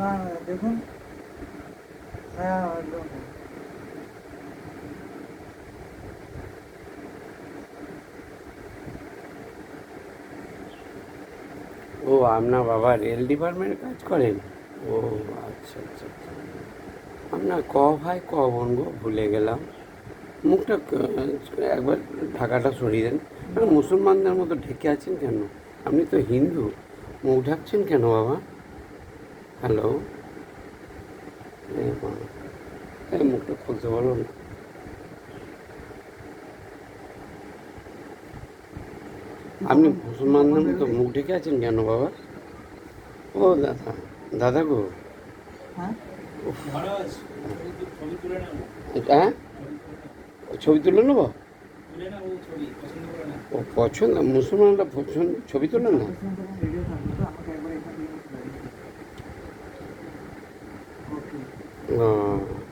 না দেখুন। হ্যাঁ একদম। ও আপনার বাবা রেল ডিপার্টমেন্টে কাজ করেন? ও আচ্ছা আচ্ছা আচ্ছা। আপনার ক ভাই ক বোন গো, ভুলে গেলাম। মুখটা একবার ঢাকাটা সরিয়ে দেন। আপনি মুসলমানদের মতো ঢেকে আছেন কেন? আপনি তো হিন্দু, মুখ ঢাকছেন কেন বাবা? হ্যালো, এই মুখটা খুলতে বলো না। আপনি কখন কখন মুসলমানদের মতো বেরোবি? মুখ ঢেকে আছেন কেন বাবা? ও দাদা, দাদা গো। হ্যাঁ উফ, হ্যাঁ, ছবি তুলে নেবো? ও পছন্দ, মুসলমানরা পছন্দ ছবি তোলেন না? 26 মিনিট তখন রেডিও থাকবে তো আমাকে একবার এখান থেকে গাড়ি। ওকে। ও